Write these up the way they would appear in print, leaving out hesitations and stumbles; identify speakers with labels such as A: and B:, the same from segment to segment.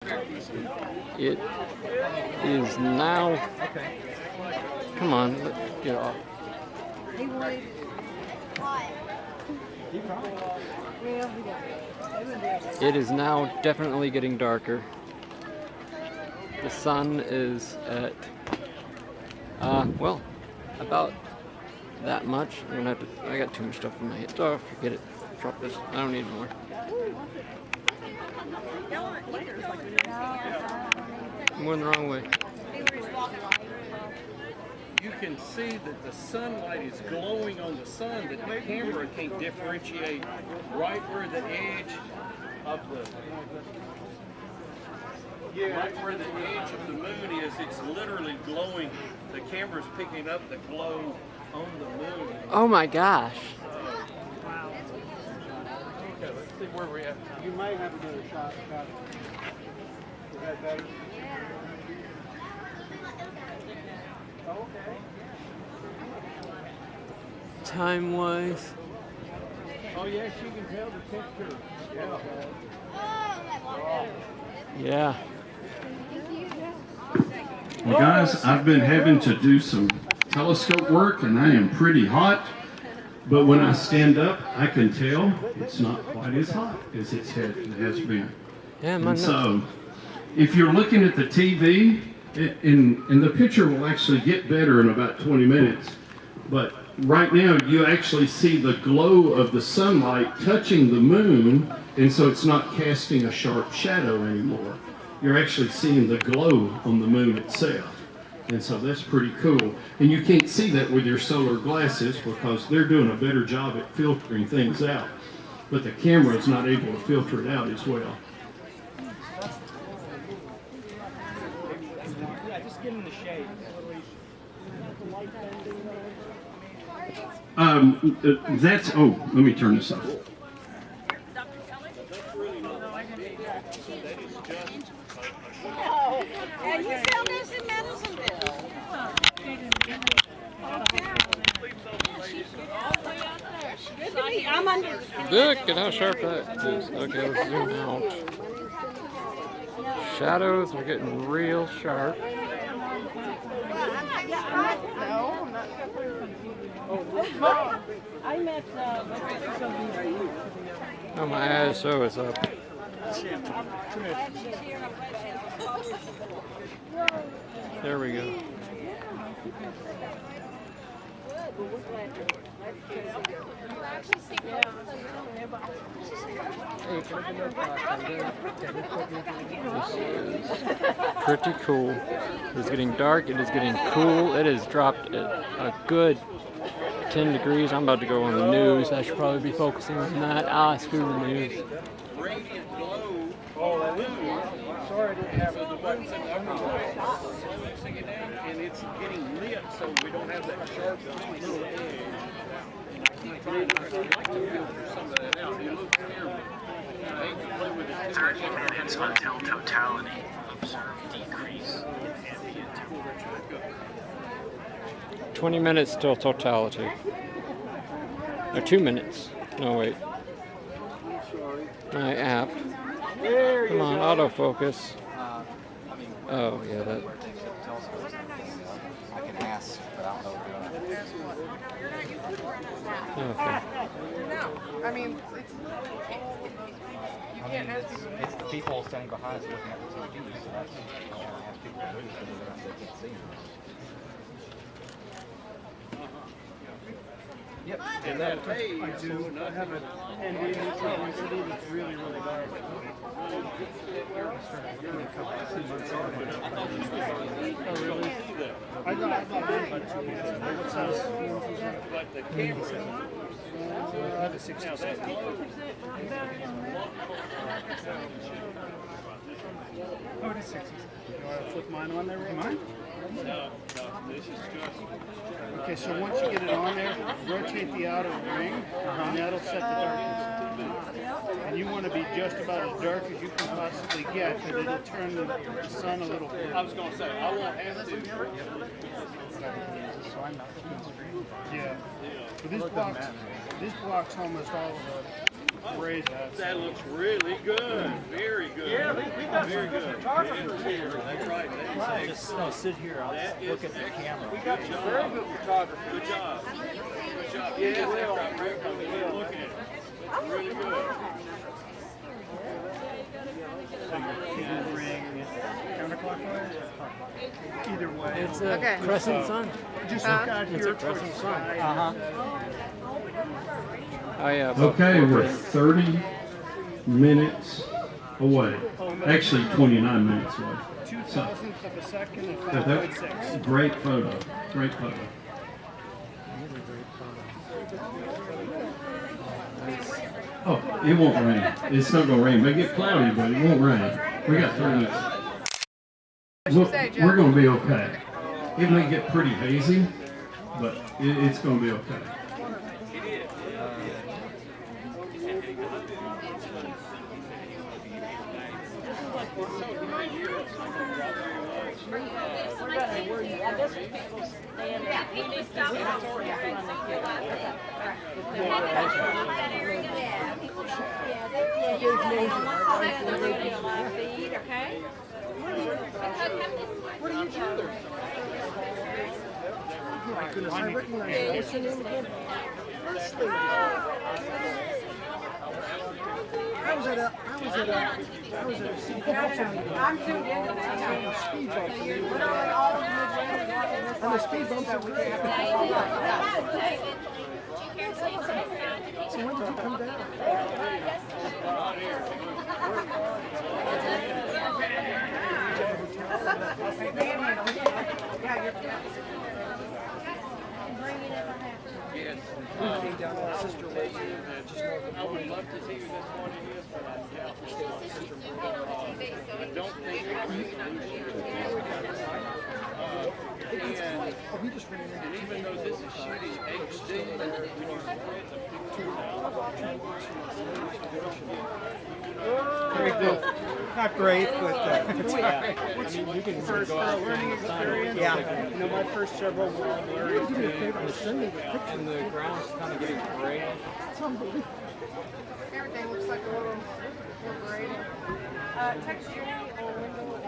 A: It is now. Come on, get off. It is now definitely getting darker. The sun is at, well, about that much. I'm gonna have to, I got too much stuff in my head. Oh, forget it. Drop this. I don't need more. I'm going the wrong way.
B: You can see that the sunlight is glowing on the sun, that the camera can't differentiate right where the edge of the moon is. It's literally glowing. The camera's picking up the glow on the moon.
A: Oh my gosh.
B: Wow. Okay, let's see where we're at.
C: You might have another shot. Is that better? Okay.
A: Time-wise.
C: Oh yes, you can tell the texture.
A: Yeah.
D: Well, guys, I've been having to do some telescope work, and I am pretty hot. But when I stand up, I can tell it's not quite as hot as it has been.
A: Yeah,
D: and so, if you're looking at the TV, and the picture will actually get better in about 20 minutes. But right now, you actually see the glow of the sunlight touching the moon, and so it's not casting a sharp shadow anymore. You're actually seeing the glow on the moon itself. And so that's pretty cool. And you can't see that with your solar glasses because they're doing a better job at filtering things out. But the camera is not able to filter it out as well.
C: Yeah, just get in the shade.
D: That's, oh, let me turn this off.
E: And you sell this in Madisonville? I'm under.
A: Look at how sharp that is. Okay, let's zoom out. Shadows are getting real sharp.
E: No, I'm not. I met.
A: Oh, my ISO is up. There we go. This is pretty cool. It's getting dark. It is getting cool. It has dropped a good 10 degrees. I'm about to go on the news. I should probably be focusing on that. Ah, screw the news.
B: Radiant glow.
C: Oh, that is. Sorry, I didn't have it.
B: The buttons and everything, and it's getting lit, so we don't have that sharp little edge. I'd like to filter some of that out. It looks terrible. I hate to play with it.
F: 30 minutes until totality. Observe decrease in ambient temperature.
A: 20 minutes till totality. Or 2 minutes. No, wait. My app. Come on, autofocus. Oh, yeah, that.
G: I can ask, but I don't know what
A: Okay.
E: No, I mean, you can't ask people.
G: it's the people standing behind us looking at the TV, so that's, I don't want to ask people to move because they can't see me. Yep.
B: And that page,
C: I do. I have an ND that's really, really dark. Oh, really? I got about 2 minutes. What size?
B: but the camera,
C: I have a 67. Oh, it is 60. You want to flip mine on there? Mine?
B: no, this is just.
C: Okay, so once you get it on there, rotate the outer ring, and that'll set the darkness. And you want to be just about as dark as you can possibly get, because it'll turn the sun a little bit.
B: I was going to say, I won't have to.
C: Yeah. But this blocks almost all of raise that.
B: That looks really good. Very good. Yeah, we got very good. Photographers here. That's right. That's
G: Just sit here. I'll just look at the camera.
B: We got you very good photography. Good job. Good job. Yes, that's right. Very good. We're looking at it. That's really good.
C: Ring counterclockwise. Either way.
A: It's a
E: Okay.
A: crescent sun.
C: Just look out
A: It's
C: here
A: a
C: towards
A: crescent
C: the
A: sun.
C: side.
A: Oh yeah. about
D: Okay,
A: 4
D: we're
A: minutes.
D: 30 minutes away. Actually, 29 minutes away.
C: 2,000th of a second and
D: That-
C: 5.6.
D: Great photo. Great photo. Oh, it won't rain. It's not gonna rain. It may get cloudy, but it won't rain. We got 3 minutes. We're gonna be okay. It may get pretty hazy, but it's gonna be okay.
E: I'm tuned into that. Speed bump. On the speed bumps that we have to. So when did you come down?
B: Yes. I would love to tell you that's what it is, but I doubt I don't think it's a solution. And even though this is shooting HD, when you spread the picture out,
G: Very good. Not great, but it's
B: yeah.
C: First learning experience.
G: Yeah.
C: You know, my first several were all blurry.
A: And the ground's kind of getting gray.
E: Everything looks like a little gray. Text you or window.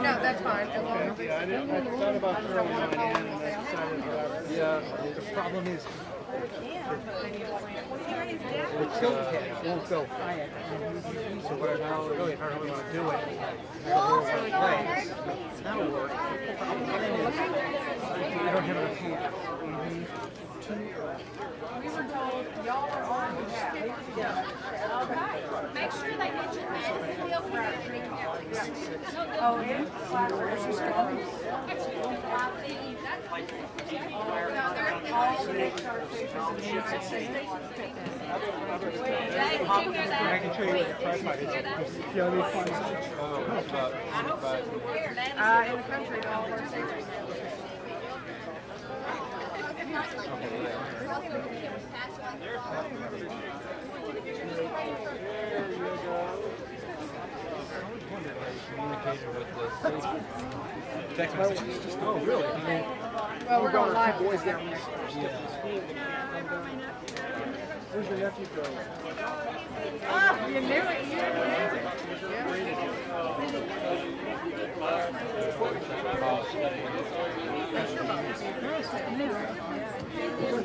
E: No, that's fine. As long as
C: Yeah, I thought about throwing mine in and I decided to
A: Yeah.
G: the problem is the tilt head won't go high enough. So what I now really, if I really want to do it, I go over my legs. That'll work. The problem is I don't have enough hands.
E: we were told y'all are on the
H: Make sure they get your Madisonville
E: Oh, yeah?
G: I can show you what the tripod is. Yeah, let me find it.
E: In the country, all of our stations.
G: Text messages. Oh, really?
E: Well, we're going live. Boys down
C: Where's your nephew go?
E: Ah, you knew it. You knew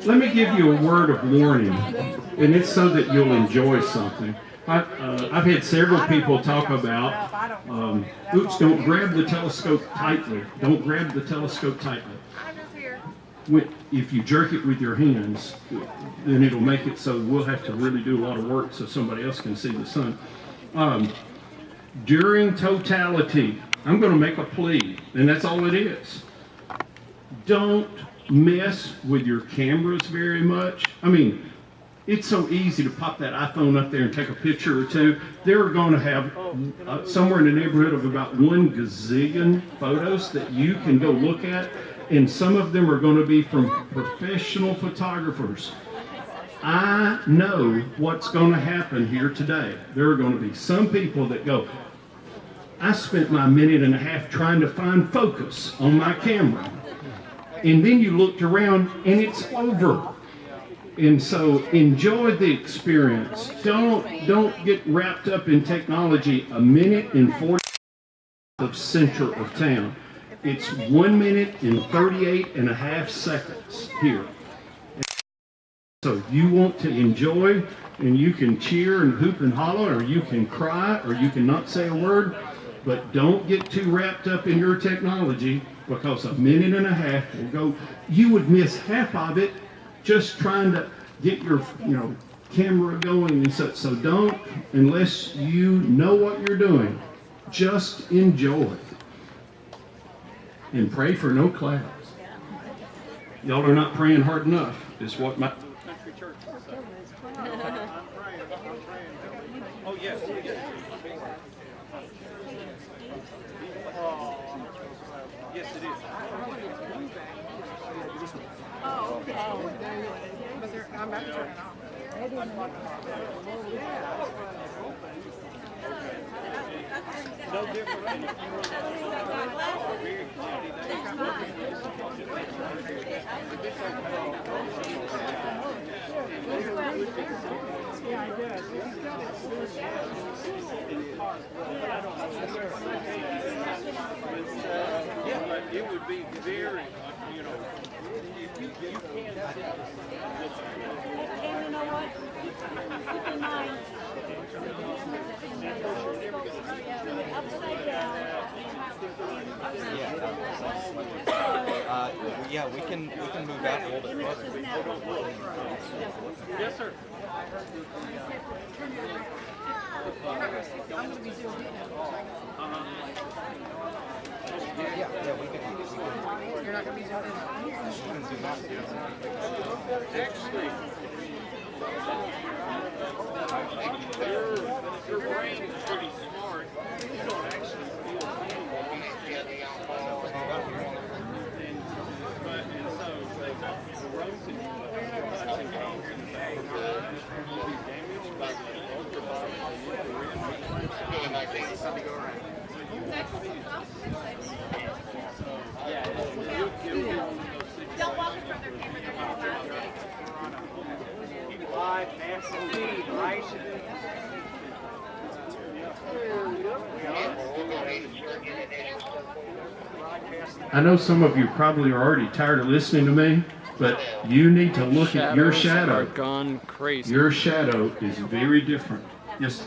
D: Let me give you a word of warning, and it's so that you'll enjoy something. I've had several people talk about, oops, don't grab the telescope tightly. Don't grab the telescope tightly.
E: I'm just here.
D: If you jerk it with your hands, then it'll make it so we'll have to really do a lot of work so somebody else can see the sun. During totality, I'm going to make a plea, and that's all it is. Don't mess with your cameras very much. I mean, it's so easy to pop that iPhone up there and take a picture or two. They're going to have somewhere in the neighborhood of about 1 gazillion photos that you can go look at, and some of them are going to be from professional photographers. I know what's going to happen here today. There are going to be some people that go, I spent my minute and a half trying to find focus on my camera. And then you looked around and it's over. And so enjoy the experience. Don't get wrapped up in technology. A minute and 40 of center of town. It's 1 minute and 38.5 seconds here. So you want to enjoy, and you can cheer and hoop and holler, or you can cry, or you can not say a word, but don't get too wrapped up in your technology, because a minute and a half will go. You would miss half of it just trying to get your camera going and such. So don't, unless you know what you're doing, just enjoy and pray for no clouds. Y'all are not praying hard enough, is what my
B: Country church. I'm praying. Oh, yes. Yes, it is.
E: Oh, okay. But I'm about to turn it off.
B: No different. Yeah, but it would be very, if you can
H: And you know what? Keep in mind. Upside down.
I: Yeah, we can move out a little bit further.
B: Yes, sir.
E: I'm going to be zoomed in.
I: Yeah, we can.
E: You're not going to be zoomed in.
I: We can zoom out.
B: Actually, your brain is pretty smart. You don't actually feel pain while he's and so the ropes and touching anger in the back will be damaged by the local
H: Don't walk in front of their camera. They're not allowed to.
G: Live national feed, right?
D: I know some of you probably are already tired of listening to me, but you need to look at your
A: Shadows are
D: shadow.
A: gone crazy.
D: Your shadow is very different. Yes.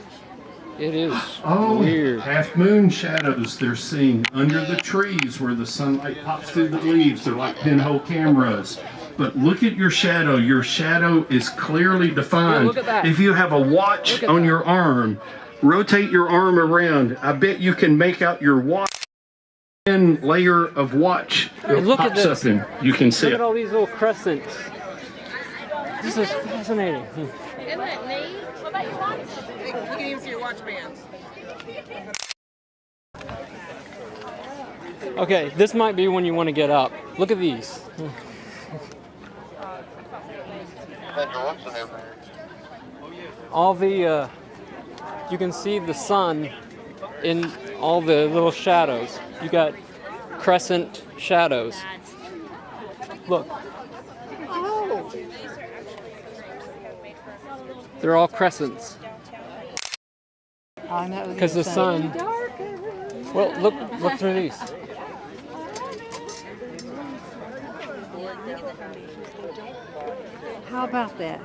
A: It is
D: Oh,
A: weird.
D: half moon shadows they're seeing under the trees where the sunlight pops through the leaves. They're like pinhole cameras. But look at your shadow. Your shadow is clearly defined.
A: Yeah, look at that.
D: If you have a watch
A: Look at
D: on
A: that.
D: your arm, rotate your arm around. I bet you can make out your watch. Thin layer of watch
A: And look at
D: pops
A: this.
D: up and you can see
A: Look
D: it.
A: at all these little crescents. This is fascinating.
E: Isn't it neat?
H: What about your watch?
E: You can even see your watch bands.
A: Okay, this might be when you want to get up. Look at these. All the, you can see the sun in all the little shadows. You got crescent shadows. Look. They're all crescents. Because the sun. Well, look through these.
J: How about that?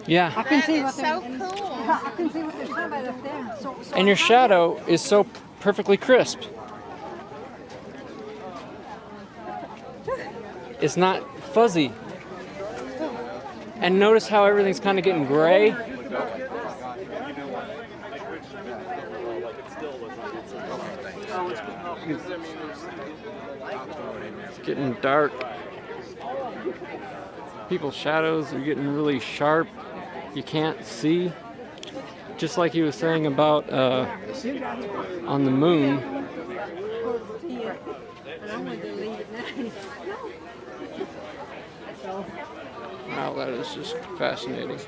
A: Yeah.
J: I can see what
E: So
J: they're,
E: cool.
J: I can see what they're talking about up there. So
A: And your shadow is so perfectly crisp. It's not fuzzy. And notice how everything's kind of getting gray. It's getting dark. People's shadows are getting really sharp. You can't see. Just like he was saying about on the moon. Wow, that is just fascinating.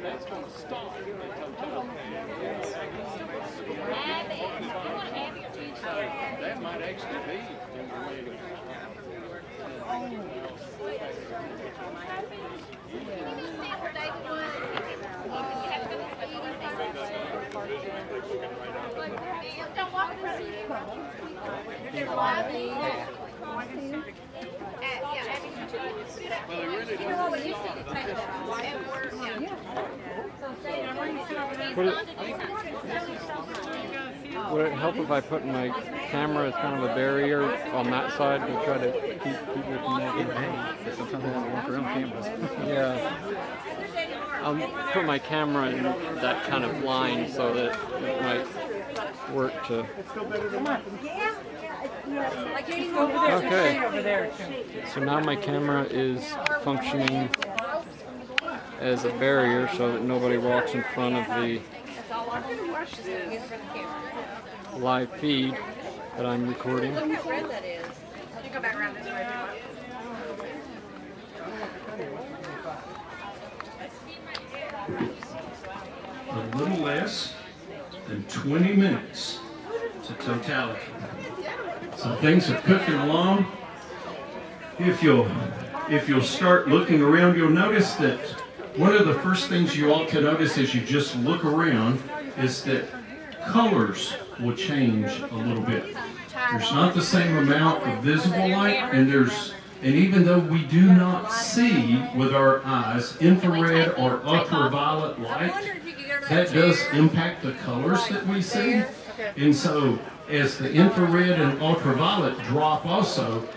B: that's going to stop the totality. That might actually be in the legal.
H: Don't walk in front of
A: Would it help if I put my camera as kind of a barrier on that side to try to keep people from walking?
I: Sometimes they don't walk around cameras.
A: Yeah. I'll put my camera in that kind of line so that it might work to. Okay. So now my camera is functioning as a barrier so that nobody walks in front of the live feed that I'm recording.
E: Look how red that is. You go back around this way.
D: A little less than 20 minutes to totality. So things are cooking along. If you'll start looking around, you'll notice that one of the first things you ought to notice as you just look around is that colors will change a little bit. There's not the same amount of visible light, and even though we do not see with our eyes infrared or ultraviolet light, that does impact the colors that we see. And so as the infrared and ultraviolet drop also,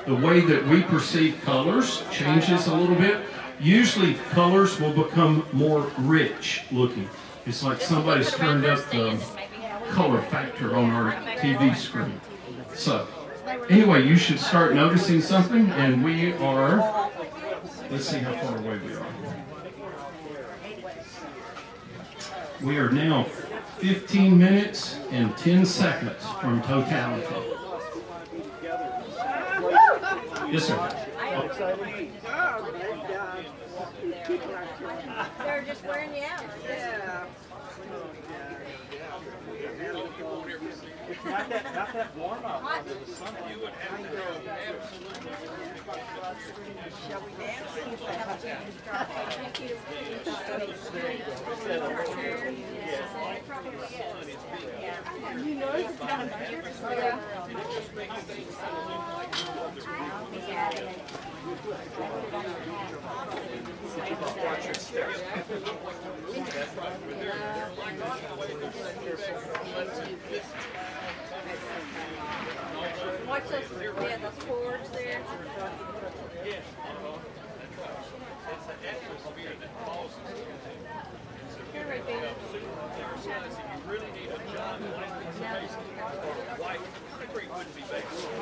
D: the way that we perceive colors changes a little bit. Usually colors will become more rich looking. It's like somebody's turned up the color factor on our TV screen. So anyway, you should start noticing something, and we are, let's see how far away we are. We are now 15 minutes and 10 seconds from totality. Yes, sir.
E: They're just wearing you out. Yeah.
I: It's not that warm out under the sun.
E: Shall we dance? You know it's not Watch those, yeah, those cords there. Here right there.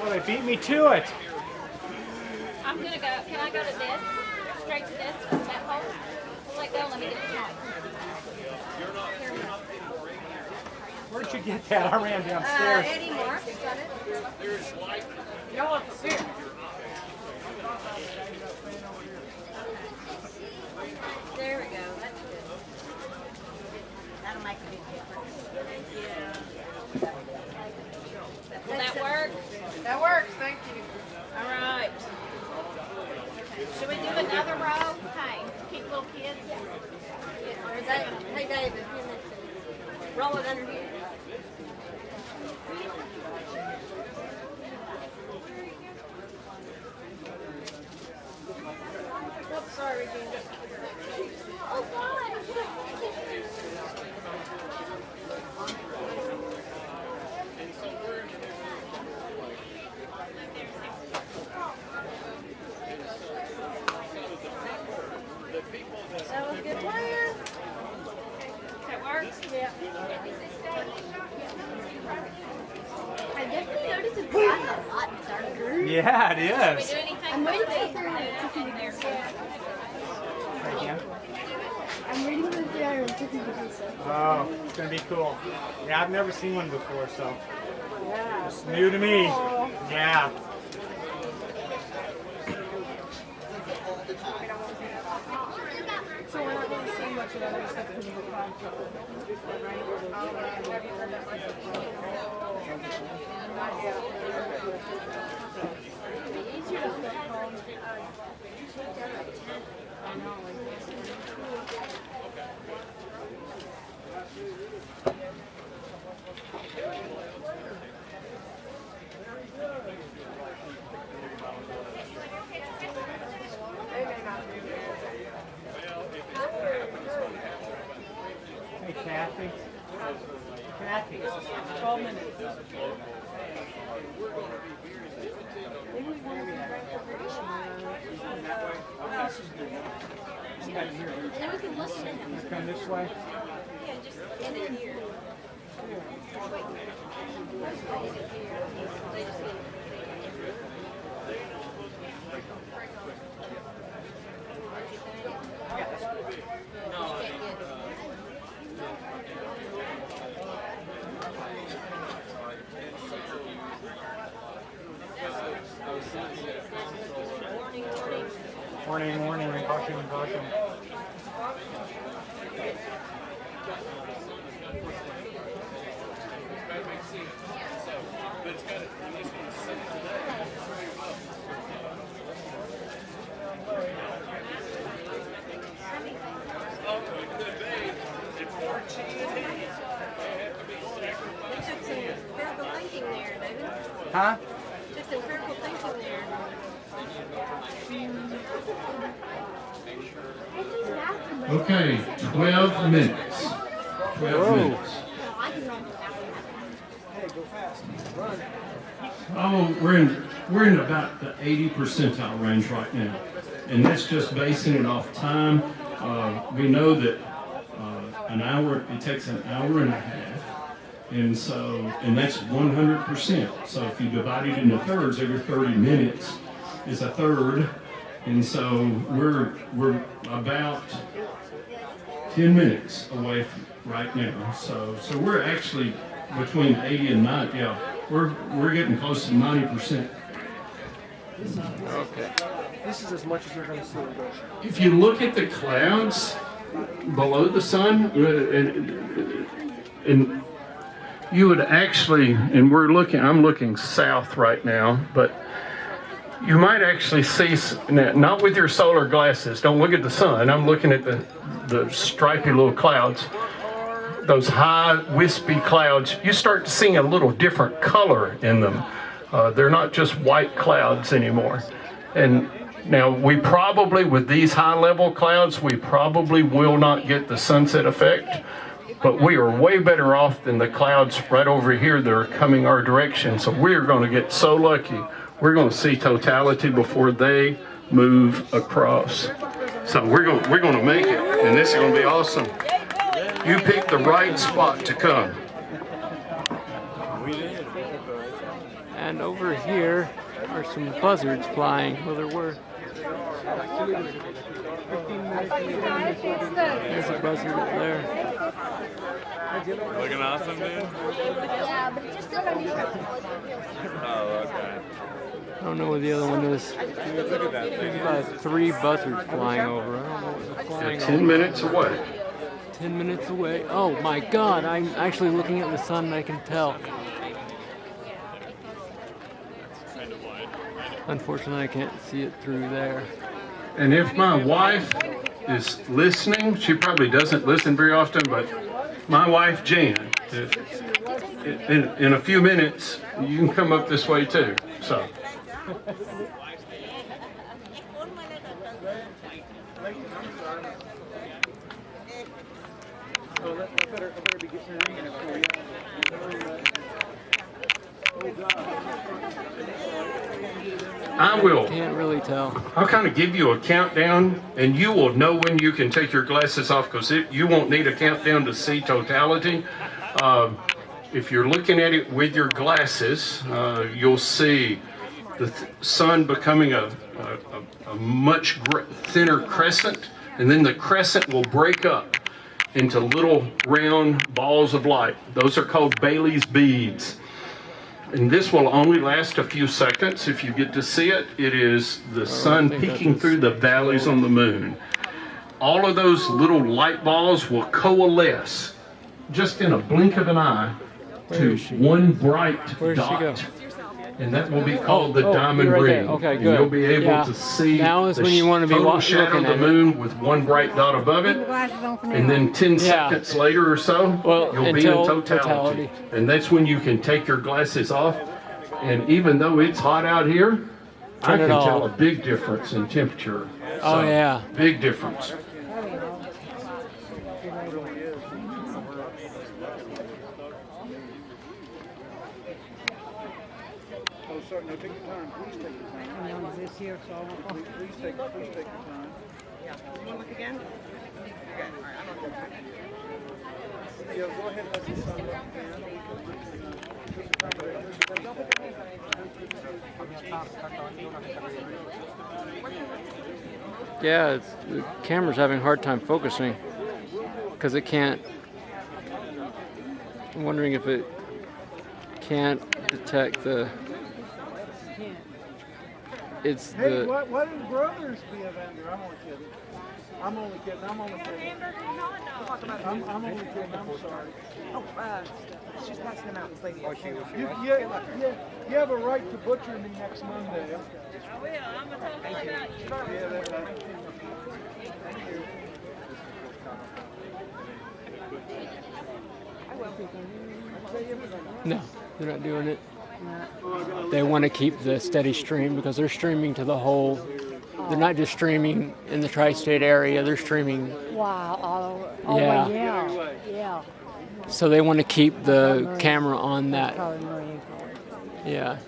G: Oh, they beat me to it.
H: I'm gonna go. Can I go to this? Straight to this? That hole? We'll let go. Let me get the top.
G: Where'd you get that? I ran downstairs.
E: Eddie Mark got it.
G: Y'all want to see it?
E: There we go. That's good. That'll make a big difference. Yeah.
H: Will that work?
E: That works. Thank you.
H: All right. Should we do another row? Hey, keep little kids.
E: Hey, David. Roll it under here. Oops, sorry, Regina.
H: Oh, God.
E: That was a good plan.
H: That works?
E: Yeah.
H: I definitely noticed it's gotten a lot darker.
G: Yeah, it
H: Should we
G: is.
H: do anything?
J: I'm waiting for
H: in there.
J: I'm reading the 350 degrees.
G: Oh, it's gonna be cool. Yeah, I've never seen one before, so it's new to me. Yeah.
J: So we're not going to see much of that except for the
G: Hey, Kathy. Kathy. 12 minutes.
J: Maybe we want to be right
H: Then we can listen to him.
G: Come this way.
H: Yeah, just end it here.
G: Morning. Caution.
E: Took some critical thinking there, David.
G: Huh?
E: Took some critical thinking there.
D: Okay, 12 minutes. 12 minutes. Oh, we're in about the 80 percentile range right now, and that's just basing it off time. We know that it takes an hour and a half, and that's 100%. So if you divide it into thirds, every 30 minutes is a third, and so we're about 10 minutes away from right now. So we're actually between 80 and 90. Yeah, we're getting close to 90%.
A: Okay.
G: This is as much as you're going to see.
D: If you look at the clouds below the sun, and you would actually, and I'm looking south right now, but you might actually see, not with your solar glasses, don't look at the sun, I'm looking at the stripy little clouds, those high wispy clouds. You start seeing a little different color in them. They're not just white clouds anymore. And now we probably, with these high level clouds, we probably will not get the sunset effect, but we are way better off than the clouds right over here that are coming our direction. So we're going to get so lucky. We're going to see totality before they move across. So we're going to make it, and this is going to be awesome. You picked the right spot to come.
A: And over here are some buzzards flying. Well, there were. There's a buzzard up there.
K: Looking awesome, dude?
J: Yeah, but it just doesn't need
K: Oh, okay.
A: I don't know where the other one is.
K: Look at that thing.
A: About 3 buzzards flying over. I don't know what they're flying
D: 10
A: over.
D: minutes away.
A: 10 minutes away. Oh my God, I'm actually looking at the sun and I can tell. Unfortunately, I can't see it through there.
D: And if my wife is listening, she probably doesn't listen very often, but my wife, Jan, in a few minutes, you can come up this way too. So. I will.
A: Can't really tell.
D: I'll kind of give you a countdown, and you will know when you can take your glasses off, because you won't need a countdown to see totality. If you're looking at it with your glasses, you'll see the sun becoming a much thinner crescent, and then the crescent will break up into little round balls of light. Those are called Bailey's beads. And this will only last a few seconds. If you get to see it, it is the sun peeking through the valleys on the moon. all of those little light balls will coalesce just in a blink of an eye to one bright
A: Where'd she go?
D: dot. And that will be called the diamond
A: you're right
D: ring.
A: there. Okay,
D: And
A: good.
D: you'll be able
A: Yeah.
D: to see
A: Now is
D: the
A: when you want to be
D: total shadow
A: looking
D: of the
A: at it.
D: moon with one bright dot above it. And then 10
A: Yeah.
D: seconds later or so,
A: Well,
D: you'll be in
A: until
D: totality. And that's when you can take your glasses off. And even though it's hot out here, I
A: Turn it
D: can tell a
A: off.
D: big difference in temperature.
A: Oh, yeah.
D: Big difference.
C: Oh, sorry, no, take your time, please take your time.
J: This here, so
C: Please take your time.
G: Yeah. You want to look again? Okay. All right. I'm going to
C: Yeah, go ahead and let the sun look
A: Yeah, the camera's having a hard time focusing because it can't. I'm wondering if it can't detect the. It's
C: Hey,
A: the.
C: why didn't brothers be a vendor? I'm only kidding. I'm only kidding. I'm only kidding. I'm sorry.
G: Oh, she's passing them out. This lady. Oh, she was.
C: You have a right to butcher me next Monday.
H: I will. I'm gonna talk about you.
C: Yeah, that's right.
A: No, they're not doing it. They want to keep the steady stream because they're streaming to the whole. They're not just streaming in the tri-state area. They're streaming.
J: wow, all over. Oh,
A: Yeah.
J: well, yeah.
A: So they want to keep the camera on that.
J: Probably Marine Corps.
A: Yeah.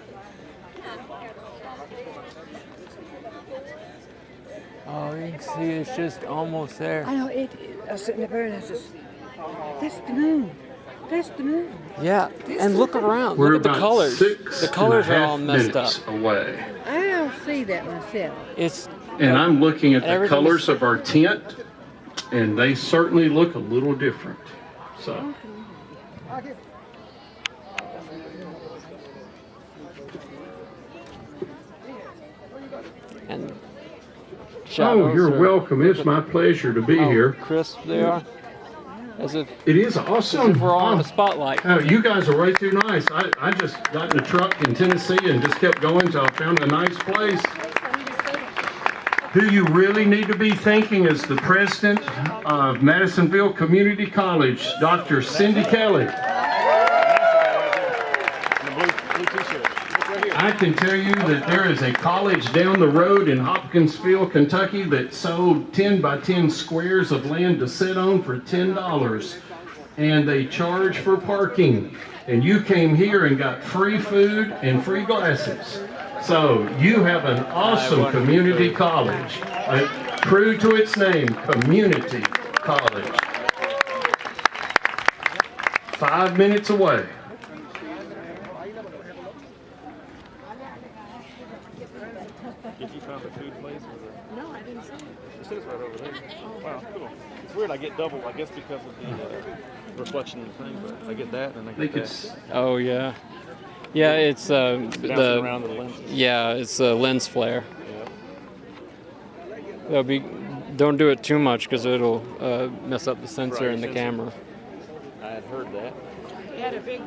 A: Oh, you can see it's just almost there.
J: I know it. I was sitting there and I says, "That's the moon. That's the moon."
A: Yeah, and look around.
D: We're
A: Look at the
D: about
A: colors.
D: 6
A: The colors
D: and a
A: are
D: half
A: all messed up.
D: minutes away.
J: I don't see that myself.
A: It's
D: And I'm looking at the
A: Everything
D: colors
A: is-
D: of our tent, and they certainly look a little different. So,
A: and
D: oh,
A: shadows
D: you're
A: are-
D: welcome. It's my pleasure to be
A: Oh,
D: here.
A: crisp they are. As if
D: It is awesome.
A: we're all in
D: Oh,
A: the spotlight.
D: oh, you guys are way too nice. I just got in a truck in Tennessee and just kept going till I found a nice place. Who you really need to be thanking is the president of Madisonville Community College, Dr. Cindy Kelly. I can tell you that there is a college down the road in Hopkinsville, Kentucky that sold 10 by 10 squares of land to sit on for $10. And they charge for parking. And you came here and got free food and free glasses. So you have an awesome community college. True to its name, community college. 5 minutes away.
K: Did you find the food place? No, I didn't see it. It says right over there. Oh, wow, cool. It's weird. I get double, I guess, because of the reflection in the thing, but I get that and I get that.
A: Oh yeah, yeah. It's
K: Bouncing
A: the
K: around the lens.
A: yeah. It's a lens flare.
K: Yeah.
A: That'll be. Don't do it too much because it'll mess up the sensor
K: Right,
A: in the
K: sensor.
A: camera.
K: I had heard that.
G: He had a big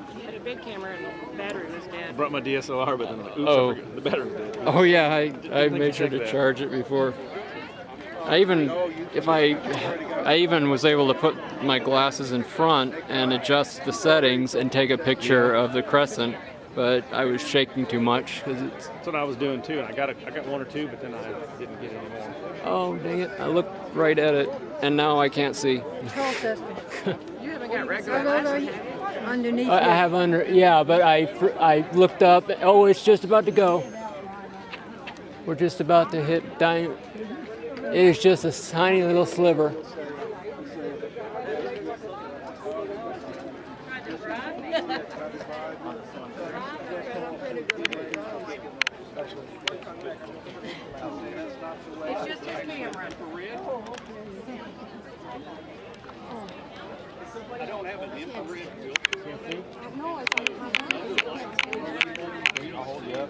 G: camera and the battery was
K: I
G: dead.
K: brought my DSLR, but then oops,
A: Oh.
K: I forgot. The battery was dead.
A: Oh yeah, I
K: think
A: made
K: you
A: sure
K: check
A: to
K: that.
A: charge it before. I even was able to put my glasses in front and adjust the settings and take a picture of the crescent, but I was shaking too much because it's.
K: That's what I was doing too, and I got one or two, but then I didn't get any more.
A: Oh dang it! I looked right at it and now I can't see.
J: Charles says,
G: You haven't got regular
J: "Oh, no,
G: glasses.
J: underneath
A: I
J: here."
A: have under, yeah, but I looked up. Oh, it's just about to go. We're just about to hit It is just a tiny little sliver.
G: It's just his camera.
B: I don't have an infrared filter.
J: No, it's on my phone.
K: I'll hold you up.